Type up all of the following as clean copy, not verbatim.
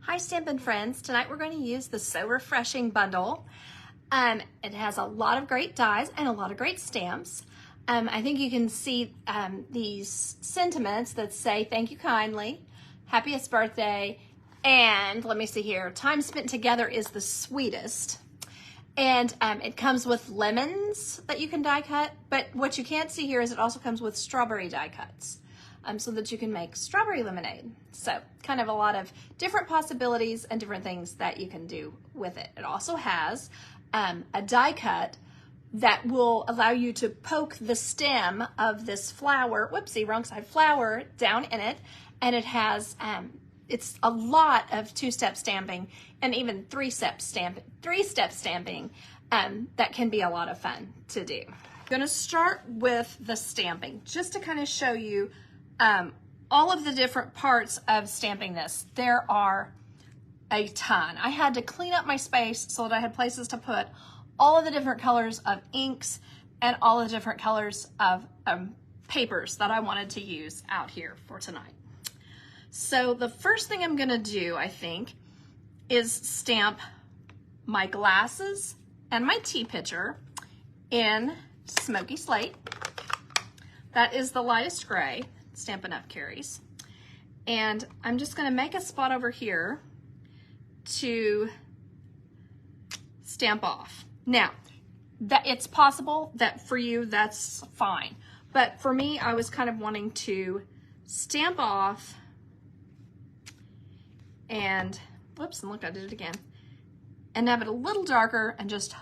Hi Stampin' friends, tonight we're going to use the So Refreshing bundle. It has a lot of great dies and a lot of great stamps. I think you can see these sentiments that say thank you kindly, happiest birthday, and let me see here, time spent together is the sweetest. And it comes with lemons that you can die cut, but what you can't see here is it also comes with strawberry die cuts. So that you can make strawberry lemonade. So kind of a lot of different possibilities and different things that you can do with it. It also has a die cut that will allow you to poke the stem of this flower, whoopsie, wrong side, flower down in it. And it has, it's a lot of two-step stamping and even three-step stamping that can be a lot of fun to do. I'm gonna start with the stamping just to kind of show you all of the different parts of stamping this. There are a ton. I had to clean up my space so that I had places to put all of the different colors of inks and all the different colors of papers that I wanted to use out here for tonight. So the first thing I'm gonna do, I think, is stamp my glasses and my tea pitcher in Smoky Slate. That is the lightest gray Stampin' Up! Carries. And I'm just gonna make a spot over here to stamp off. Now, that it's possible that for you that's fine, but for me I was kind of wanting to stamp off and, whoops, and look, I did it again, and have it a little darker and just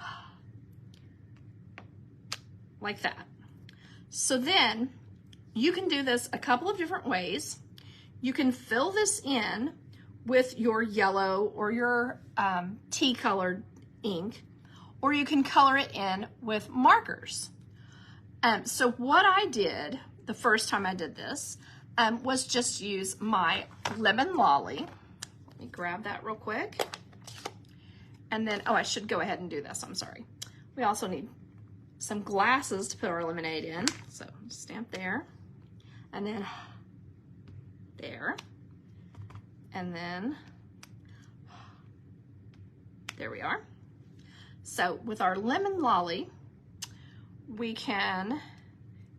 like that. So then you can do this a couple of different ways. You can fill this in with your yellow or your tea colored ink, or you can color it in with markers. So what I did the first time I did this was just use my Lemon Lolly. Let me grab that real quick. And then, oh, I should go ahead and do this, I'm sorry. We also need some glasses to put our lemonade in. So stamp there. And then there, and then there we are. So with our Lemon Lolly, we can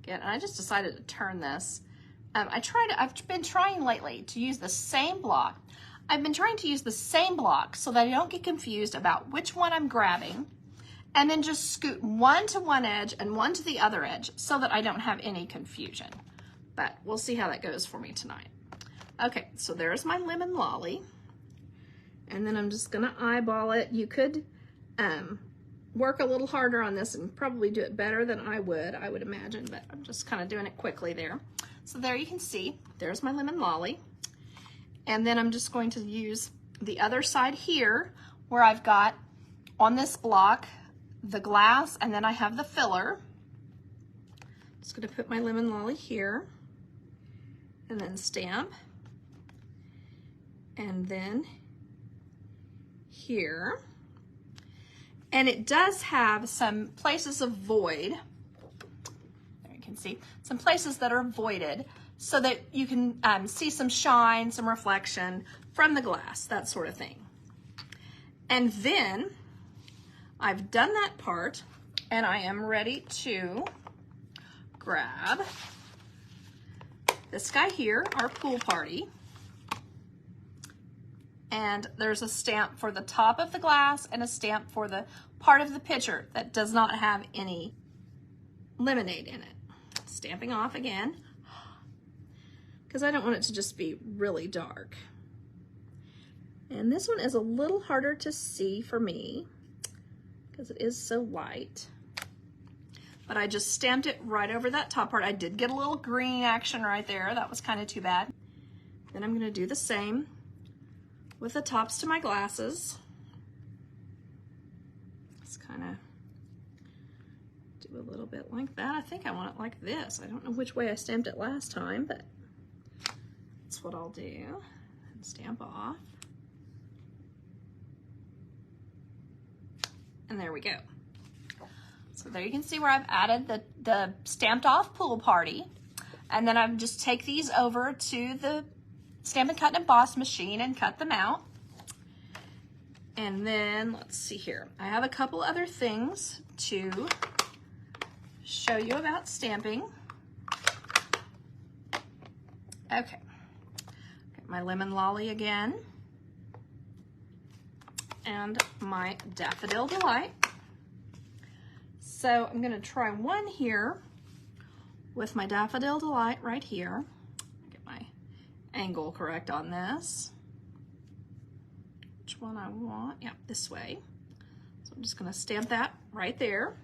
get, and I just decided to turn this. I've been trying lately to use the same block. I've been trying to use the same block so that I don't get confused about which one I'm grabbing, and then just scoot one to one edge and one to the other edge so that I don't have any confusion. But we'll see how that goes for me tonight. Okay, so there's my Lemon Lolly. And then I'm just gonna eyeball it. You could work a little harder on this and probably do it better than I would imagine, but I'm just kind of doing it quickly there. So there you can see, there's my Lemon Lolly. And then I'm just going to use the other side here where I've got on this block the glass and then I have the filler. Just gonna put my Lemon Lolly here. And then stamp, and then here. And it does have some places of void. There you can see some places that are voided so that you can see some shine, some reflection from the glass, that sort of thing. And then I've done that part and I am ready to grab this guy here, our pool party, and there's a stamp for the top of the glass and a stamp for the part of the pitcher that does not have any lemonade in it. Stamping off again, because I don't want it to just be really dark. And this one is a little harder to see for me because it is so light. But I just stamped it right over that top part. I did get a little green action right there. That was kind of too bad. Then I'm gonna do the same with the tops to my glasses. Just kind of do a little bit like that. I think I want it like this. I don't know which way I stamped it last time, but that's what I'll do. And stamp off. And there we go. So there you can see where I've added the stamped off pool party. And then I just take these over to the Stampin' Cut and Emboss machine and cut them out. And then let's see here. I have a couple other things to show you about stamping. Okay, got my lemon lolly again, and my Daffodil Delight. So I'm gonna try one here with my Daffodil Delight right here. Get my angle correct on this. Which one I want? Yeah, this way. So I'm just gonna stamp that right there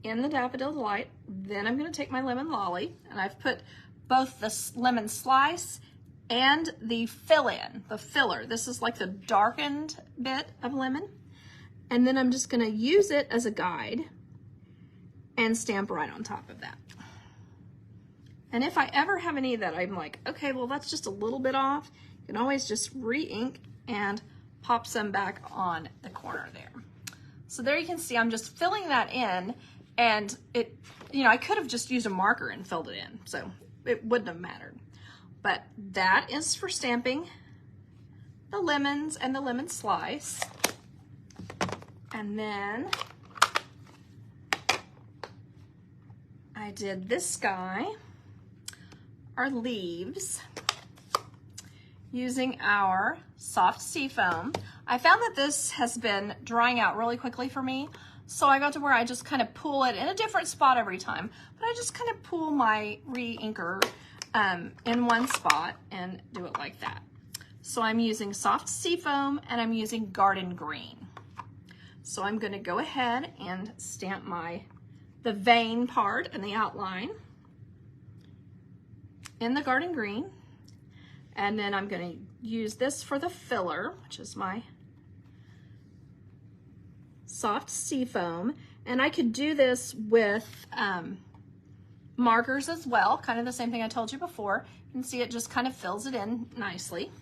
in the Daffodil Delight. Then I'm gonna take my lemon lolly, and I've put both the lemon slice and the fill-in, the filler. This is like the darkened bit of lemon. And then I'm just gonna use it as a guide and stamp right on top of that. And if I ever have any that I'm like, okay, well, that's just a little bit off, you can always just re-ink and pop some back on the corner there. So there you can see I'm just filling that in, and it, you know, I could have just used a marker and filled it in, so it wouldn't have mattered. But that is for stamping the lemons and the lemon slice. And then I did this guy, our leaves, using our soft sea foam. I found that this has been drying out really quickly for me, so I got to where I just kind of pull it in a different spot every time, but I just kind of pull my re-inker in one spot and do it like that. So I'm using soft sea foam, and I'm using garden green. So I'm going to go ahead and stamp the vein part and the outline in the garden green. And then I'm going to use this for the filler, which is my soft sea foam. And I could do this with markers as well, kind of the same thing I told you before. You can see it just kind of fills it in nicely.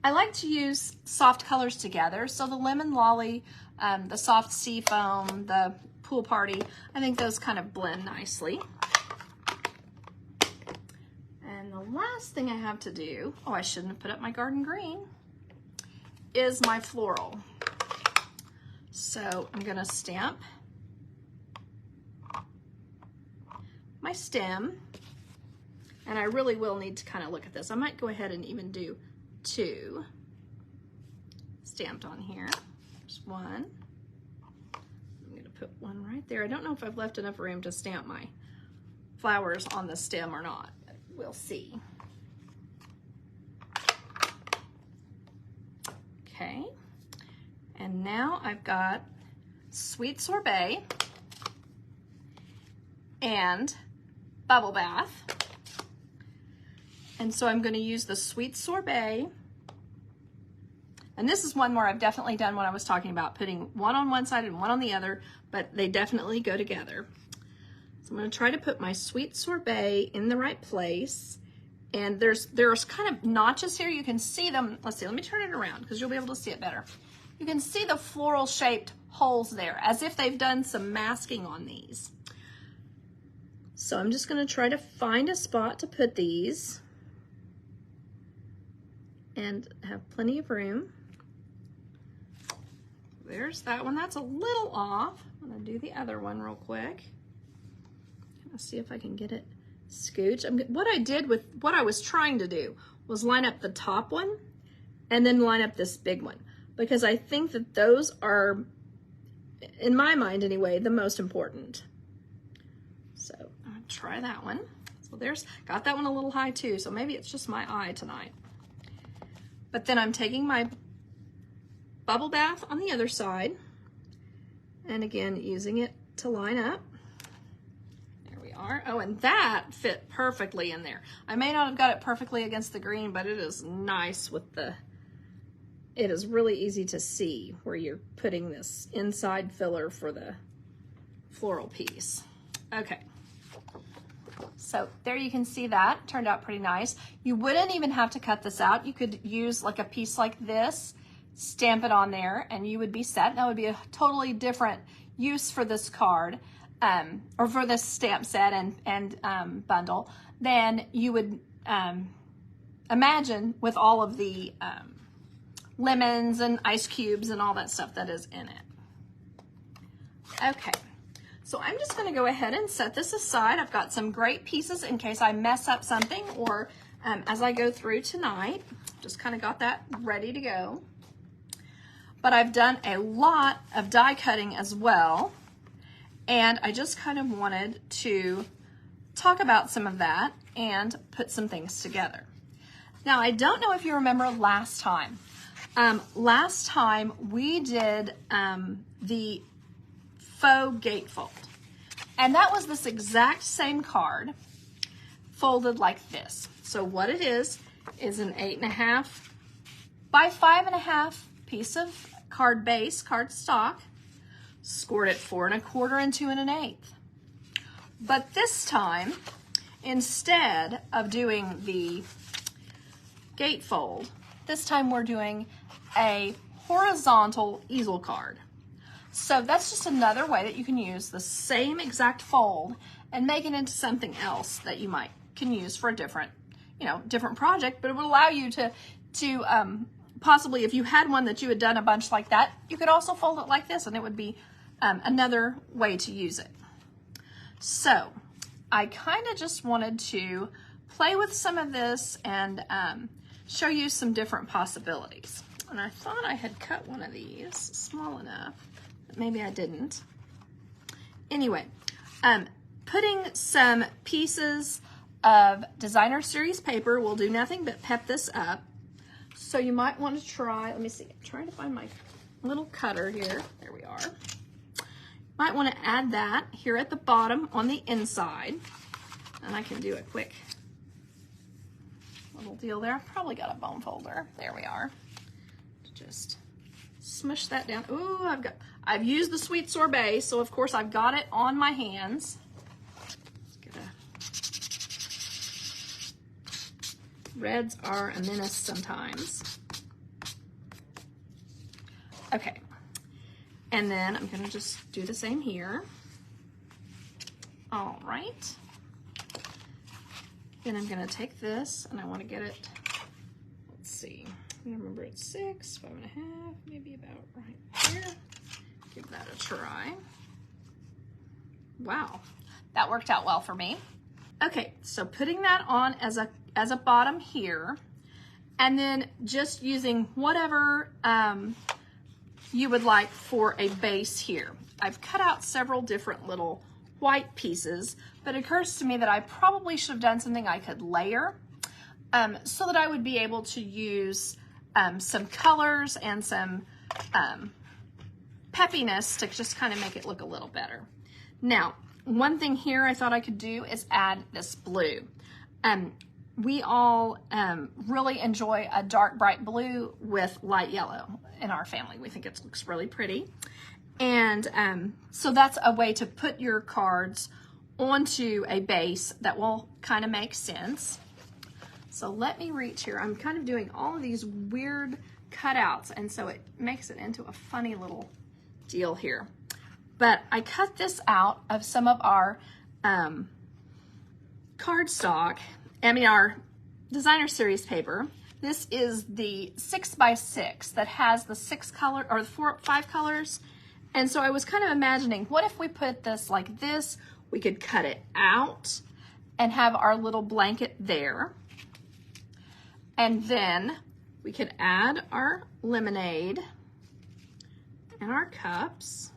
I like to use soft colors together, so the lemon lolly, the soft sea foam, the pool party, I think those kind of blend nicely. And the last thing I have to do, oh, I shouldn't have put up my garden green, is my floral. So I'm gonna stamp my stem, and I really will need to kind of look at this. I might go ahead and even do 2 stamped on here. There's one. I'm gonna put one right there. I don't know if I've left enough room to stamp my flowers on the stem or not, but we'll see. Okay, and now I've got Sweet Sorbet and Bubble Bath. And so I'm going to use the Sweet Sorbet. And this is one where I've definitely done what I was talking about, putting one on one side and one on the other, but they definitely go together. So I'm going to try to put my Sweet Sorbet in the right place. And there's kind of notches here. You can see them. Let's see, let me turn it around because you'll be able to see it better. You can see the floral shaped holes there, as if they've done some masking on these. So I'm just going to try to find a spot to put these and have plenty of room. There's that one. That's a little off. I'm going to do the other one real quick. Let's see if I can get it scooched. What I did with what I was trying to do was line up the top one and then line up this big one, because I think that those are, in my mind anyway, the most important. So I'll try that one. So got that one a little high too, so maybe it's just my eye tonight. But then I'm taking my Bubble Bath on the other side, and again, using it to line up. There we are. Oh, and that fit perfectly in there. I may not have got it perfectly against the green, but it is nice with it is really easy to see where you're putting this inside filler for the floral piece. Okay. So there you can see that turned out pretty nice. You wouldn't even have to cut this out. You could use like a piece like this, stamp it on there, and you would be set. That would be a totally different use for this card, or for this stamp set and bundle than you would imagine with all of the lemons and ice cubes and all that stuff that is in it. Okay, so I'm just gonna go ahead and set this aside. I've got some great pieces in case I mess up something or as I go through tonight. Just kind of got that ready to go. But I've done a lot of die cutting as well, and I just kind of wanted to talk about some of that and put some things together. Now, I don't know if you remember last time. Last time we did the Faux Gatefold, and that was this exact same card folded like this. So what it is an 8.5 by 5.5 piece of card base, cardstock, scored at 4 1/4 and 2 1/8. But this time, instead of doing the gatefold, this time we're doing a horizontal easel card. So that's just another way that you can use the same exact fold and make it into something else that you can use for a different, different project, but it would allow you to possibly, if you had one that you had done a bunch like that, you could also fold it like this, and it would be another way to use it. So I kind of just wanted to play with some of this and show you some different possibilities. And I thought I had cut one of these small enough, but maybe I didn't. Anyway, putting some pieces of designer series paper will do nothing but pep this up. So you might want to try, let me see, I'm trying to find my little cutter here. There we are. Might want to add that here at the bottom on the inside. And I can do a quick little deal there. I've probably got a bone folder. There we are. Just smush that down. Ooh, I've used the sweet sorbet, so of course I've got it on my hands. Reds are a menace sometimes. Okay, and then I'm gonna just do the same here. All right. Then I'm gonna take this and I wanna get it, let's see, I remember it's 6, 5.5, maybe about right here. Give that a try. Wow, that worked out well for me. Okay, so putting that on as a bottom here, and then just using whatever you would like for a base here. I've cut out several different little white pieces, but it occurs to me that I probably should have done something I could layer so that I would be able to use some colors and some peppiness to just kind of make it look a little better. Now, one thing here I thought I could do is add this blue. We all really enjoy a dark bright blue with light yellow in our family. We think it looks really pretty. And so that's a way to put your cards onto a base that will kind of make sense. So let me reach here. I'm kind of doing all of these weird cutouts, and so it makes it into a funny little deal here. But I cut this out of some of our cardstock, our designer series paper. This is the 6x6 that has the 6 color or 5 colors. And so I was kind of imagining, what if we put this like this? We could cut it out and have our little blanket there. And then we could add our lemonade and our cups.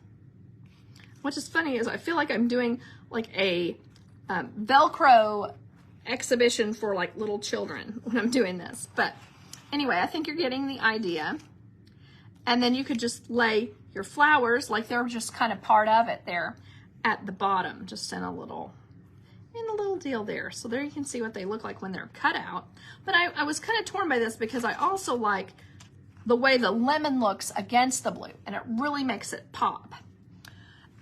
What's just funny is I feel like I'm doing like a Velcro exhibition for like little children when I'm doing this. But anyway, I think you're getting the idea. And then you could just lay your flowers like they're just kind of part of it there at the bottom, just in a little deal there. So there you can see what they look like when they're cut out. But I was kind of torn by this because I also like the way the lemon looks against the blue, and it really makes it pop.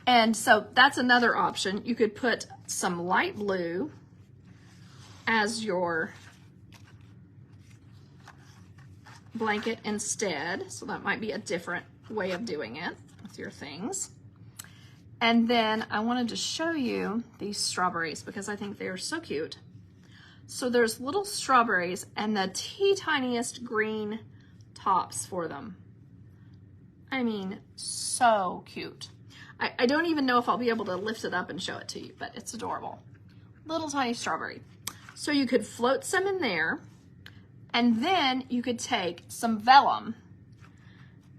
And so that's another option. You could put some light blue as your blanket instead. So that might be a different way of doing it with your things. And then I wanted to show you these strawberries because I think they are so cute. So there's little strawberries and the tiniest green tops for them. I mean, so cute. I don't even know if I'll be able to lift it up and show it to you, but it's adorable. Little tiny strawberry. So you could float some in there, and then you could take some vellum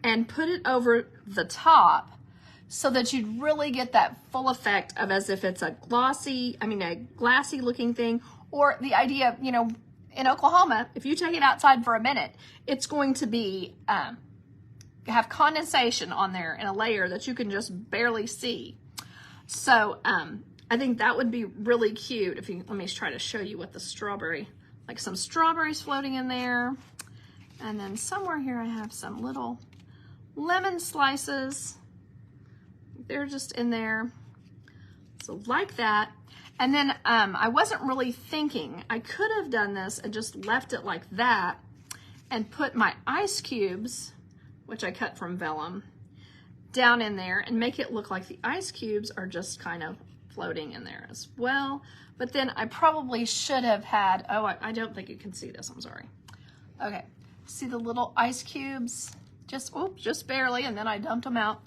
and put it over the top so that you'd really get that full effect of as if it's a glassy looking thing, or the idea, you know, in Oklahoma, if you take it outside for a minute, it's going to be, have condensation on there in a layer that you can just barely see. So I think that would be really cute. If you, let me try to show you what the strawberry, like some strawberries floating in there. And then somewhere here I have some little lemon slices. They're just in there. So like that. And then I wasn't really thinking, I could have done this and just left it like that and put my ice cubes, which I cut from vellum, down in there and make it look like the ice cubes are just kind of floating in there as well. But then I probably should have had, oh, I don't think you can see this, I'm sorry. Okay, see the little ice cubes? Just barely, and then I dumped them out.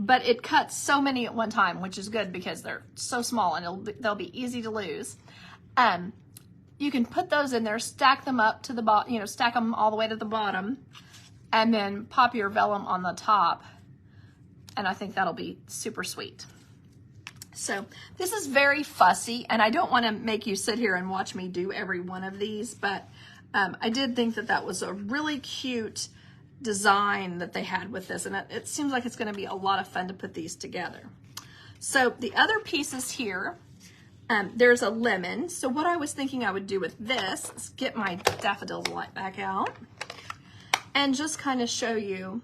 But it cuts so many at one time, which is good because they're so small and they'll be easy to lose. You can put those in there, stack them up to the bottom, you know, stack them all the way to the bottom, and then pop your vellum on the top. And I think that'll be super sweet. So this is very fussy, and I don't want to make you sit here and watch me do every one of these, but I did think that that was a really cute design that they had with this, and it seems like it's going to be a lot of fun to put these together. So the other pieces here, there's a lemon. So what I was thinking I would do with this is get my Daffodil Delight back out and just kind of show you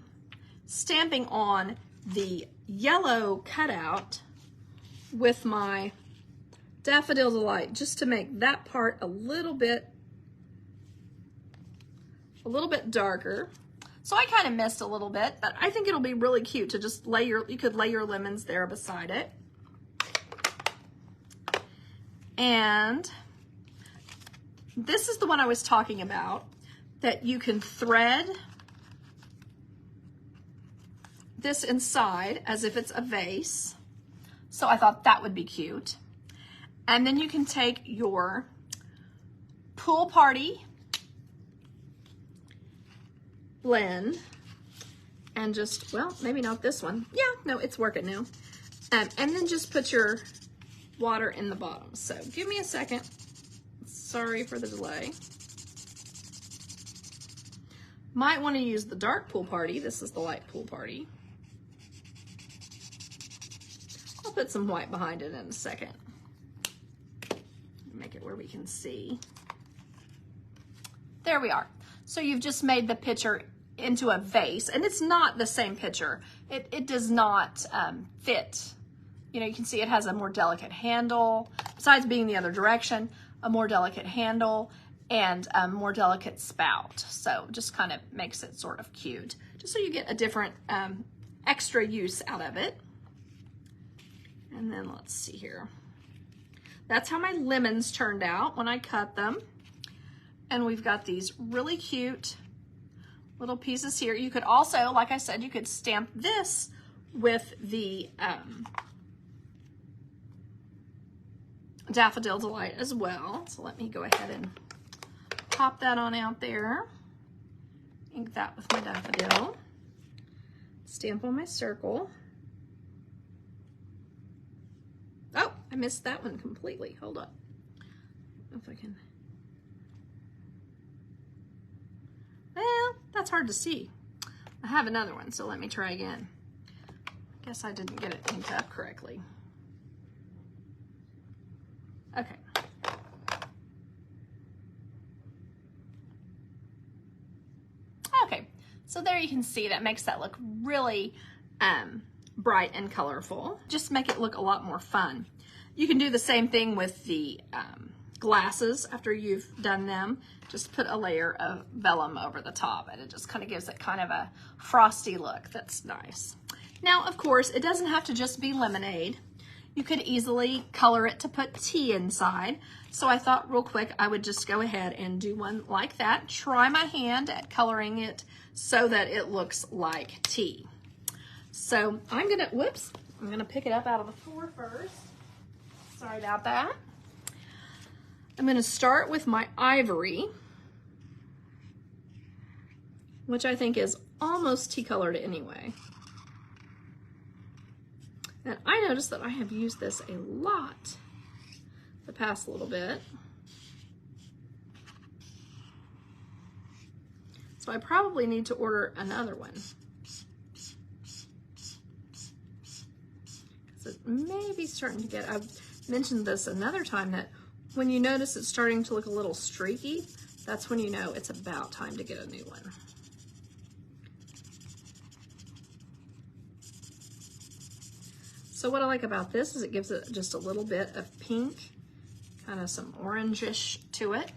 stamping on the yellow cutout with my Daffodil Delight, just to make that part a little bit darker. So I kind of missed a little bit, but I think it'll be really cute to just lay you could lay your lemons there beside it. And this is the one I was talking about, that you can thread this inside as if it's a vase. So I thought that would be cute. And then you can take your Pool Party blend and just, well, maybe not this one. Yeah, no, it's working now. And then just put your water in the bottom. So give me a second. Sorry for the delay. Might want to use the dark Pool Party. This is the light Pool Party. I'll put some white behind it in a second. Make it where we can see. There we are. So you've just made the picture into a vase, and it's not the same picture. It does not fit. You know, you can see it has a more delicate handle, besides being the other direction, a more delicate handle and a more delicate spout. So just kind of makes it sort of cute, just so you get a different extra use out of it. And then let's see here. That's how my lemons turned out when I cut them. And we've got these really cute little pieces here. You could also, like I said, you could stamp this with the Daffodil Delight as well. So let me go ahead and pop that on out there. Ink that with my daffodil. Stamp on my circle. Oh, I missed that one completely. Hold up. If I can. Well, that's hard to see. I have another one, so let me try again. I guess I didn't get it inked up correctly. Okay. Okay, so there you can see that makes that look really bright and colorful. Just make it look a lot more fun. You can do the same thing with the glasses after you've done them. Just put a layer of vellum over the top, and it just kind of gives it kind of a frosty look. That's nice. Now, of course, it doesn't have to just be lemonade. You could easily color it to put tea inside. So I thought real quick I would just go ahead and do one like that. Try my hand at coloring it so that it looks like tea. So I'm gonna pick it up out of the floor first. Sorry about that. I'm gonna start with my ivory, which I think is almost tea colored anyway. And I noticed that I have used this a lot the past little bit. So I probably need to order another one. So it may be starting to get, I've mentioned this another time, that when you notice it's starting to look a little streaky, that's when you know it's about time to get a new one. So what I like about this is it gives it just a little bit of pink, kind of some orangish to it.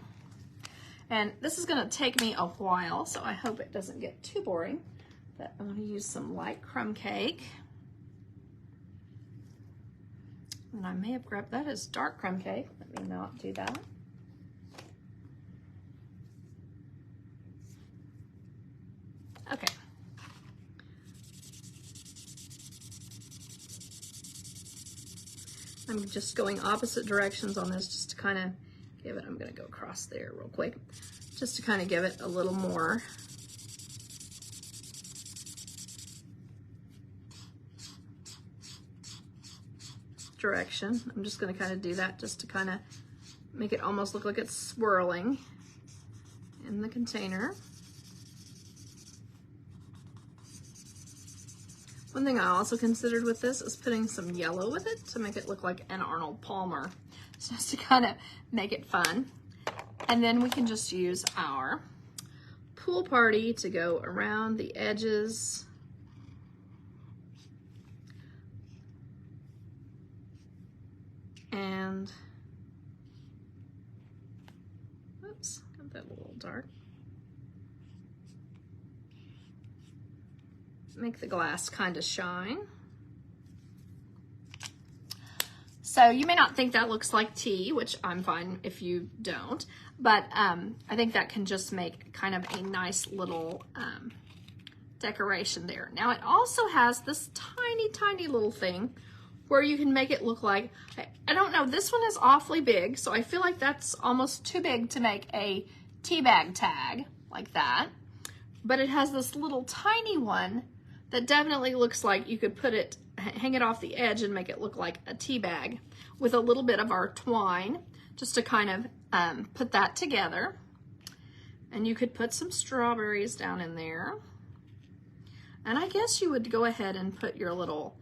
And this is gonna take me a while, so I hope it doesn't get too boring. But I'm gonna use some light crumb cake. And I may have grabbed, that is dark crumb cake. Let me not do that. Okay. I'm just going opposite directions on this just to kind of give it, I'm going to go across there real quick, just to kind of give it a little more direction. I'm just going to kind of do that just to kind of make it almost look like it's swirling in the container. One thing I also considered with this is putting some yellow with it to make it look like an Arnold Palmer, just to kind of make it fun. And then we can just use our Pool Party to go around the edges. And, oops, got that a little dark. Make the glass kind of shine. So you may not think that looks like tea, which I'm fine if you don't, but I think that can just make kind of a nice little decoration there. Now it also has this tiny, tiny little thing where you can make it look like, I don't know, this one is awfully big, so I feel like that's almost too big to make a tea bag tag like that, but it has this little tiny one that definitely looks like you could put it, hang it off the edge and make it look like a tea bag with a little bit of our twine, just to kind of put that together. And you could put some strawberries down in there. And I guess you would go ahead and put your little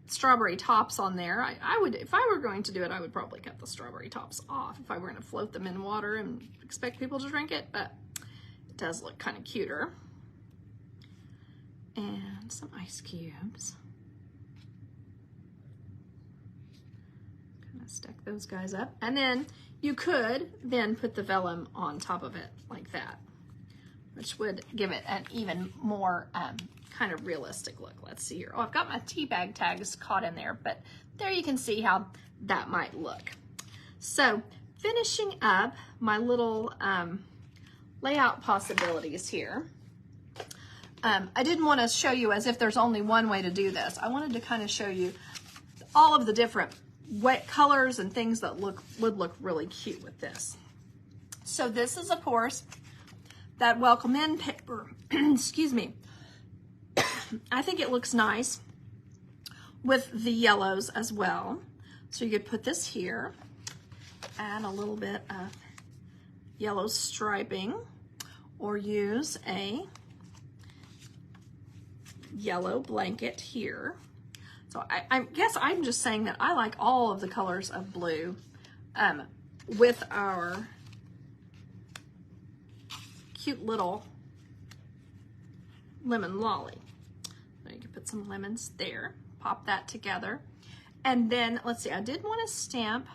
strawberry tops on there. I would, if I were going to do it, I would probably cut the strawberry tops off if I were going to float them in water and expect people to drink it, but it does look kind of cuter. And some ice cubes. Kind of stack those guys up. And then you could then put the vellum on top of it like that, which would give it an even more kind of realistic look. Let's see here. Oh, I've got my tea bag tags caught in there, but there you can see how that might look. So finishing up my little layout possibilities here. I didn't want to show you as if there's only one way to do this. I wanted to kind of show you all of the different wet colors and things that would look really cute with this. So this is, of course, that welcome in paper. Excuse me. I think it looks nice with the yellows as well. So you could put this here, add a little bit of yellow striping, or use a yellow blanket here. So I guess I'm just saying that I like all of the colors of blue with our cute little lemon lolly. So you can put some lemons there, pop that together. And then, let's see, I did want to stamp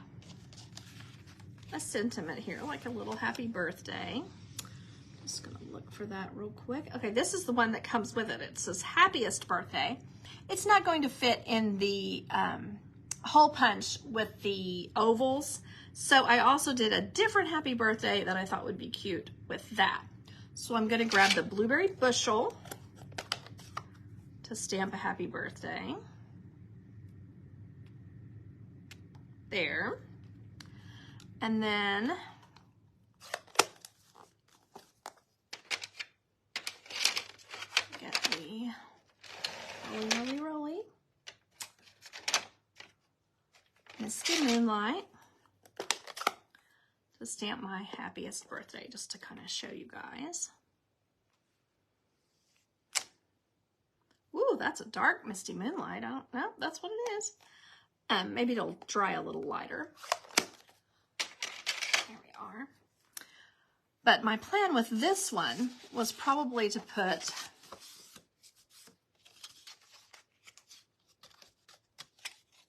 a sentiment here, like a little happy birthday. Just gonna look for that real quick. Okay, this is the one that comes with it. It says happiest birthday. it's not going to fit in the hole punch with the ovals. So I also did a different happy birthday that I thought would be cute with that. So I'm going to grab the blueberry bushel to stamp a happy birthday. There. And then get the roly Misty Moonlight to stamp my happiest birthday, just to kind of show you guys. Ooh, that's a dark Misty Moonlight. I don't know, that's what it is. Maybe it'll dry a little lighter. There we are. But my plan with this one was probably to put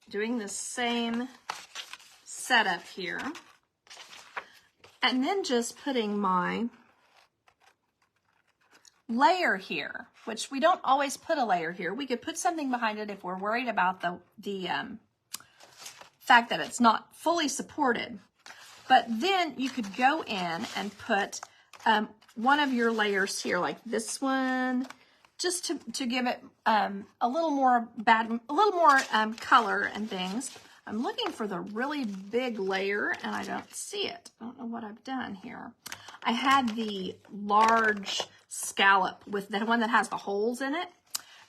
doing the same setup here, and then just putting my layer here, which we don't always put a layer here. We could put something behind it if we're worried about the fact that it's not fully supported. But then you could go in and put one of your layers here, like this one, just to give it a little more color and things. I'm looking for the really big layer and I don't see it. I don't know what I've done here. I had the large scallop with the one that has the holes in it,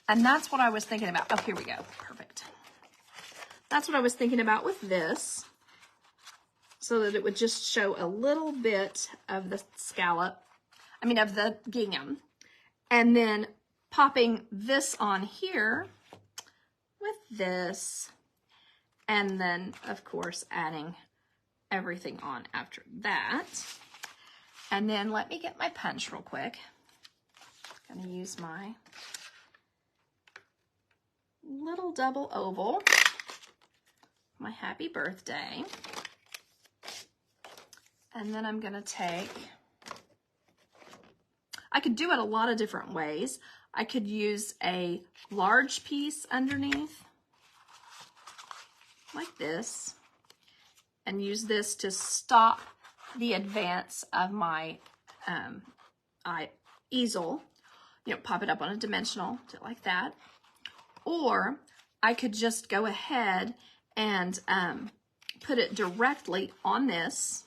and that's what I was thinking about. Oh, here we go. Perfect. That's what I was thinking about with this, so that it would just show a little bit of the scallop, I mean of the gingham, and then popping this on here with this, and then of course adding everything on after that. And then let me get my punch real quick. I'm gonna use my little double oval, my happy birthday. And then I'm gonna take, I could do it a lot of different ways. I could use a large piece underneath, like this, and use this to stop the advance of my easel. You know, pop it up on a dimensional, do it like that. Or I could just go ahead and put it directly on this,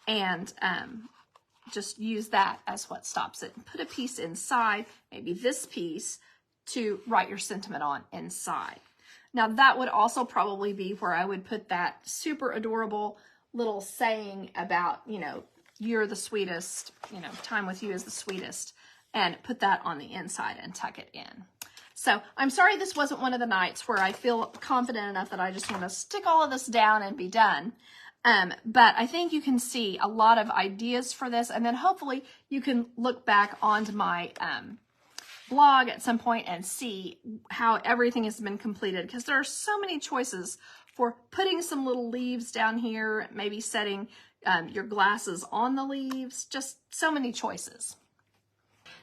and just use that as what stops it. Put a piece inside, maybe this piece, to write your sentiment on inside. Now that would also probably be where I would put that super adorable little saying about, you know, you're the sweetest, you know, time with you is the sweetest, and put that on the inside and tuck it in. So I'm sorry this wasn't one of the nights where I feel confident enough that I just want to stick all of this down and be done. But I think you can see a lot of ideas for this, and then hopefully you can look back onto my blog at some point and see how everything has been completed, because there are so many choices for putting some little leaves down here, maybe setting your glasses on the leaves, just so many choices.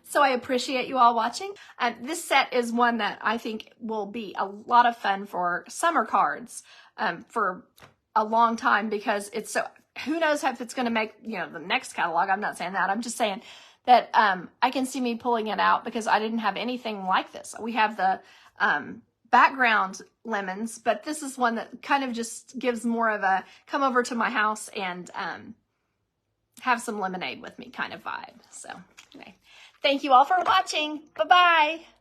So I appreciate you all watching. This set is one that I think will be a lot of fun for summer cards for a long time, because it's so, who knows if it's going to make, you know, the next catalog. I'm not saying that. I'm just saying that I can see me pulling it out, because I didn't have anything like this. We have the background lemons, but this is one that kind of just gives more of a come over to my house and have some lemonade with me kind of vibe. So anyway, thank you all for watching. Bye-bye.